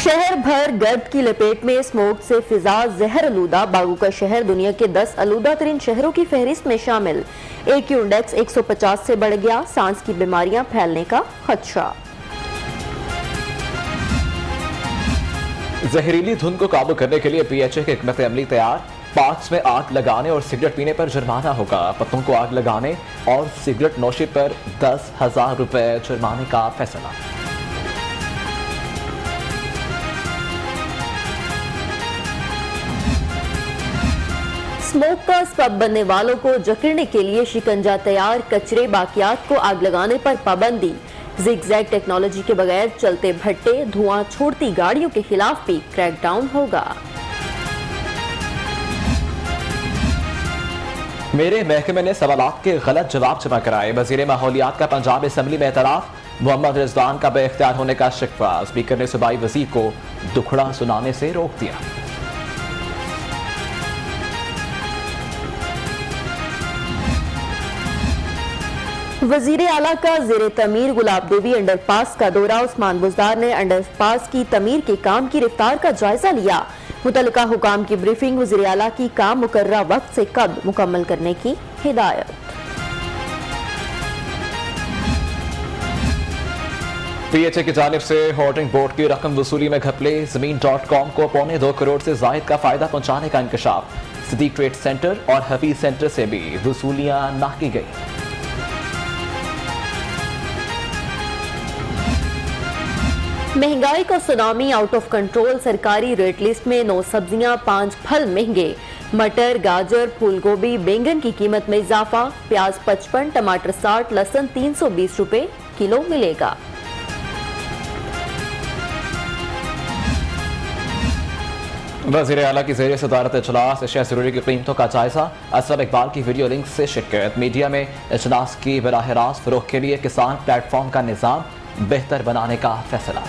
शहर भर गर्द की लपेट में स्मोक से फिजा जहर आलूदा। बागू का शहर दुनिया के 10 आलूदा तरीन शहरों की फहरिस्त में शामिल। AQ इंडेक्स 150 से बढ़ गया। सांस की बीमारियां फैलने का खदशा। जहरीली धुंध को काबू करने के लिए PHA की हिकमत अमली तैयार। पार्क्स में आग लगाने और सिगरेट पीने पर जुर्माना होगा। पत्तों को आग लगाने और सिगरेट नोशी पर 10,000 रुपए जुर्माने का फैसला। स्मोक का सबब बनने वालों को जकड़ने के लिए शिकंजा तैयार। कचरे बाकियात को आग लगाने पर पाबंदी। जिगजैग टेक्नोलॉजी के बगैर चलते भट्टे, धुआं छोड़ती गाड़ियों के खिलाफ भी क्रैकडाउन होगा। मेरे महकमे ने सवालात के गलत जवाब जमा कराए। वजीर माहौलियात का पंजाब असम्बली में एतराफ। मोहम्मद रिजवान का बेख्तियार होने का शिकवा। स्पीकर ने सूबाई वजीर को दुखड़ा सुनाने से रोक दिया। वजीर आला का ज़ेरे तमीर गुलाब देवी अंडरपास का दौरा। उस्मान बुज़दार ने अंडरपास की तमीर के काम की रफ्तार का जायजा लिया। मुतल्लिका हुकाम की ब्रीफिंग। वजीर आला की काम मुकर्ररा वक्त से कब मुकम्मल करने की हिदायत। PHA की जानिब से होर्डिंग बोर्ड की रकम वसूली में घपले। ज़मीन.com को 2.25 करोड़ से जायद का फायदा पहुंचाने का इंकशाफ। सिद्दीक ट्रेड सेंटर और हफीज सेंटर से भी वसूलियां ना की गई। महंगाई का सुनामी आउट ऑफ कंट्रोल। सरकारी रेट लिस्ट में 9 सब्जियां 5 फल महंगे। मटर, गाजर, फूल गोभी, बैंगन की कीमत में इजाफा। प्याज 55, टमाटर 60, लहसुन 320 रुपए किलो मिलेगा। वज़ीर आला की ज़ेरे सदारत इजलास। अशिया ज़रूरी की कीमतों का जायजा। असद इकबाल की वीडियो लिंक से शिरकत। मीडिया में इजलास की बराह रास्त फरोख के लिए किसान प्लेटफॉर्म का निज़ाम बेहतर बनाने का फैसला।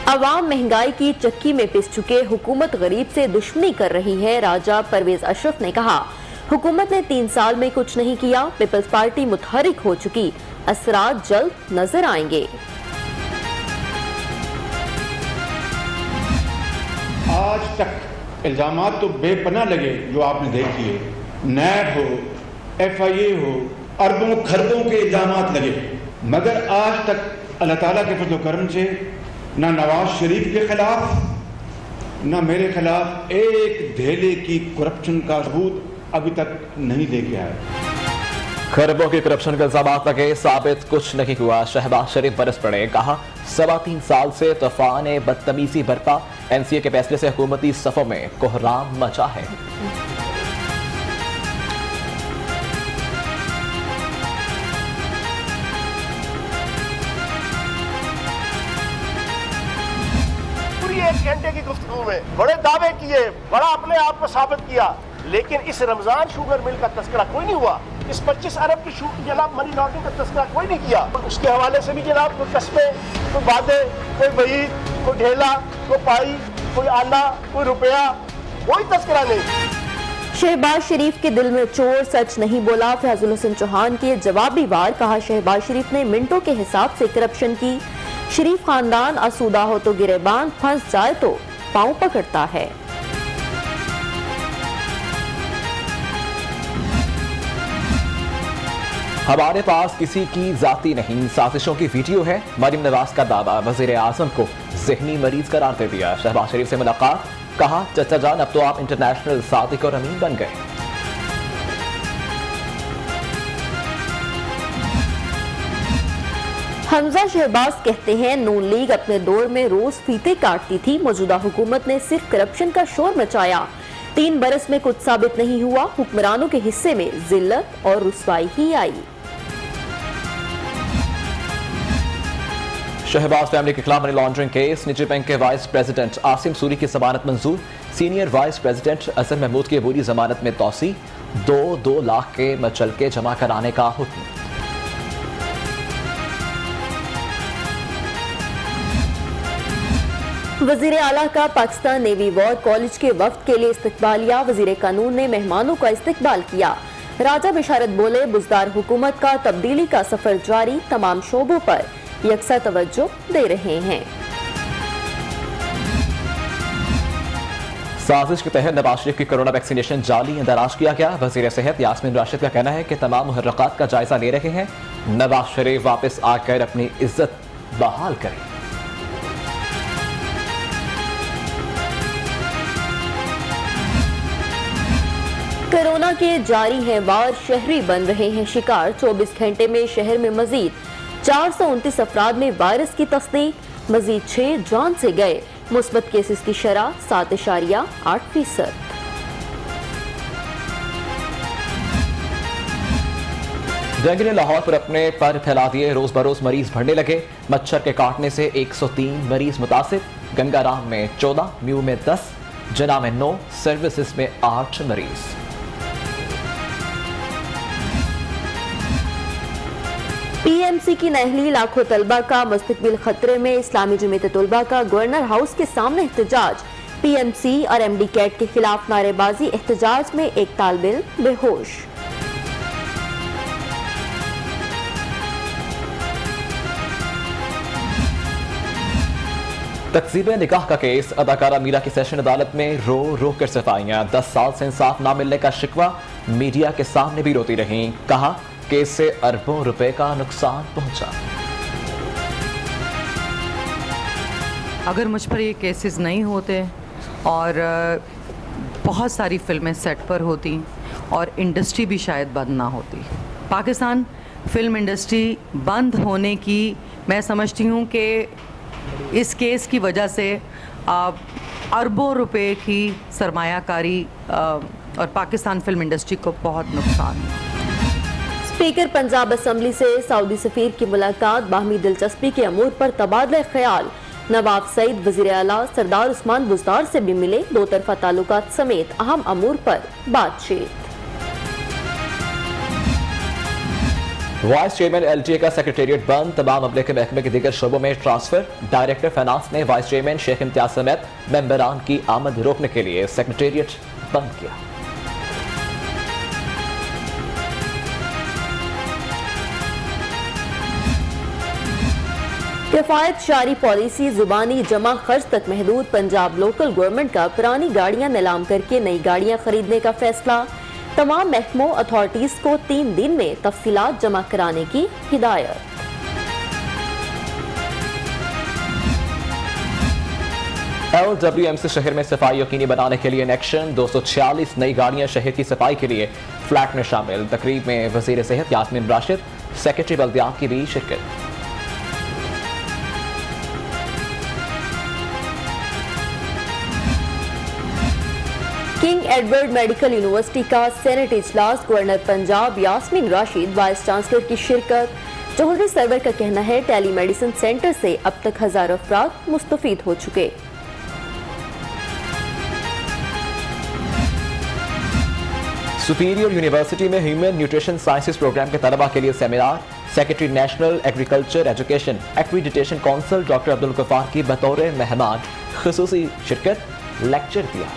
अवाम महंगाई की चक्की में पिस चुके। हुकूमत गरीब से दुश्मनी कर रही है। राजा परवेज अशरफ ने कहा, हुकूमत ने 3 साल में कुछ नहीं किया। पीपल्स पार्टी मुतहरिक हो चुकी। असरात जल्द नजर आएंगे। आज तक इल्जामात तो बेपनाह लगे जो आपने देखी है। नैब हो, FIA हो, अरबों खरबों के इल्जामात लगे, मगर आज तक अल्लाह ताला के फज़ल करम से ना नवाज शरीफ के खिलाफ ना मेरे खिलाफ एक धेले की करप्शन का सबूत अभी तक नहीं लेके आए। खरबों के करप्शन के इल्जामात लगे, साबित कुछ नहीं हुआ। शहबाज शरीफ बरस पड़े। कहा, 3.25 साल से तूफान बदतमीजी बरपा। NCA के फैसले से हुकूमती सफ़ों में कोहराम मचा है। एक घंटे की गुफ्तगू में बड़े दावे किए, बड़ा अपने आप को साबित किया, लेकिन इस रमजान शुगर मिल का तस्करा कोई नहीं हुआ। इस 25 अरब की जनाब मनी लॉन्ड्रिंग का तस्करा कोई नहीं किया। उसके हवाले से भी जनाब कोई कस्बे, कोई वादे, कोई वहीद, कोई ढेला, कोई पाई, कोई आना, कोई रुपया, कोई तस्करा नहीं। शहबाज शरीफ के दिल में चोर, सच नहीं बोला। फैजुल हसन चौहान के जवाबी वार। कहा, शहबाज शरीफ ने मिनटों के हिसाब से करप्शन की। शरीफ खानदान आसूदा हो तो गिरेबान, फंस जाए तो पांव पकड़ता है। हमारे पास किसी की जाती नहीं साजिशों की वीडियो है। मरीम नवाज का दावा। वजीर आजम को जहनी मरीज करार दे दिया। शहबाज शरीफ से मुलाकात। कहा, चचा जान अब तो आप इंटरनेशनल सादिक और अमीन बन गए। हमजा शहबाज कहते हैं, नून लीग अपने दौर में रोज फीते काटती थी। मौजूदा हुकूमत ने सिर्फ करप्शन का शोर मचाया। 3 बरस में कुछ साबित नहीं हुआ। हुक्मरानों के हिस्से में जिल्लत और रुसवाई ही आई। शहबाज फैमिली के खिलाफ मनी लॉन्ड्रिंग केस। निजी बैंक के वाइस प्रेसिडेंट आसिम सूरी की जमानत मंजूर। Senior vice president Azhar Mahmood की अबूरी जमानत में तौसी। 2 लाख के मचलके जमा कराने का हुक्म। वजीर आला का पाकिस्तान नेवी वॉर कॉलेज के वफ्द के लिए इस्तकबालिया। वजीर कानून ने मेहमानों का इस्तकबाल किया। राजा बिशारत बोले, बुज़दार हुकूमत का तब्दीली का सफर जारी, तमाम शोबों पर यकसा तवज्जो दे रहे हैं। साजिश के तहत नवाज शरीफ की कोरोना वैक्सीनेशन जाली इंदराज किया गया। वजीर सेहत यास्मीन राशिद का कहना है कि तमाम मुहर्रकात का जायजा ले रहे हैं। नवाज शरीफ वापस आकर अपनी इज्जत बहाल करें। कोरोना के जारी हैं वार, शहरी बन रहे हैं शिकार। 24 घंटे में शहर में मजीद 429 अफराद में वायरस की तस्दीक, मजीद 6 जान से गए। मुस्बत केसेस की शरह 7.8%। डेंगू ने लाहौर पर अपने पर फैला दिए, रोज बरोज मरीज बढ़ने लगे। मच्छर के काटने से 103 मरीज मुतासिर। गंगाराम में 14, म्यू में 10, जना में 9, सर्विसेज में 8 मरीज। पीएमसी की नहली, लाखों तलबा का मुस्तकबिल खतरे में। इस्लामी जमीयत तलबा का गवर्नर हाउस के सामने एहतजाज। पीएमसी और एमडी कैट के खिलाफ नारेबाजी। एहतजाज में एक तालिब बेहोश। तकसीब निकाह का केस, अदाकारा मीरा की सेशन अदालत में रो रो कर सफाइयां। 10 साल से इंसाफ ना मिलने का शिकवा, मीडिया के सामने भी रोती रहीं। कहा केस से अरबों रुपए का नुकसान पहुंचा। अगर मुझ पर ये केसेस नहीं होते और बहुत सारी फिल्में सेट पर होती और इंडस्ट्री भी शायद बंद ना होती। पाकिस्तान फिल्म इंडस्ट्री बंद होने की मैं समझती हूँ कि इस केस की वजह से अरबों रुपए की सरमायाकारी और पाकिस्तान फिल्म इंडस्ट्री को बहुत नुकसान है। स्पीकर पंजाब असम्बली से सऊदी सफीर की मुलाकात, बाहमी दिलचस्पी के अमूर पर तबादला ख्याल। नवाब सईद वज़ीर आला सरदार उस्मान बुज़दार से भी मिले। दो तरफा ताल्लुकात समेत अहम अमूर पर बातचीत। वाइस चेयरमैन एलटीए का सेक्रेटेरिएट बंद, तमाम अमले के महकमे के दीगर शोबों में ट्रांसफर। डायरेक्टर फाइनेंस ने वाइस चेयरमैन शेख इम्तियाज समेत मेंबरान की आमद रोकने के लिए सेक्रेटेरिएट बंद किया। किफायत शारी पॉलिसी, जुबानी जमा खर्च तक महदूद। पंजाब लोकल गवर्नमेंट का पुरानी गाड़ियां नीलाम करके नई गाड़ियां खरीदने का फैसला। तमाम महकमों अथॉरिटीज को 3 दिन में तफसीलात जमा कराने की हिदायत। LWMC शहर में सफाई यकीनी बनाने के लिए इन एक्शन। 246 नई गाड़ियां शहर की सफाई के लिए फ्लैट में शामिल। तकरीब में वजीर सेहत यास्मीन राशिद, सेक्रेटरी बल्दियात की भी शिरकत। किंग एडवर्ड मेडिकल यूनिवर्सिटी का सेनेट इजलास, governor Punjab Yasmin Rashid, vice chancellor की शिरकत। चौधरी सरवर का कहना है टेली मेडिसिन सेंटर से अब तक 1000 अफराद मुस्तफीद हो चुके। सुपीरियर यूनिवर्सिटी में ह्यूमन न्यूट्रिशन साइंसेज प्रोग्राम के तलबा के लिए seminar. Secretary national agriculture education accreditation council doctor Abdul Ghaffar की बतौर मेहमान खुसूसी शिरकत, लेक्चर दिया।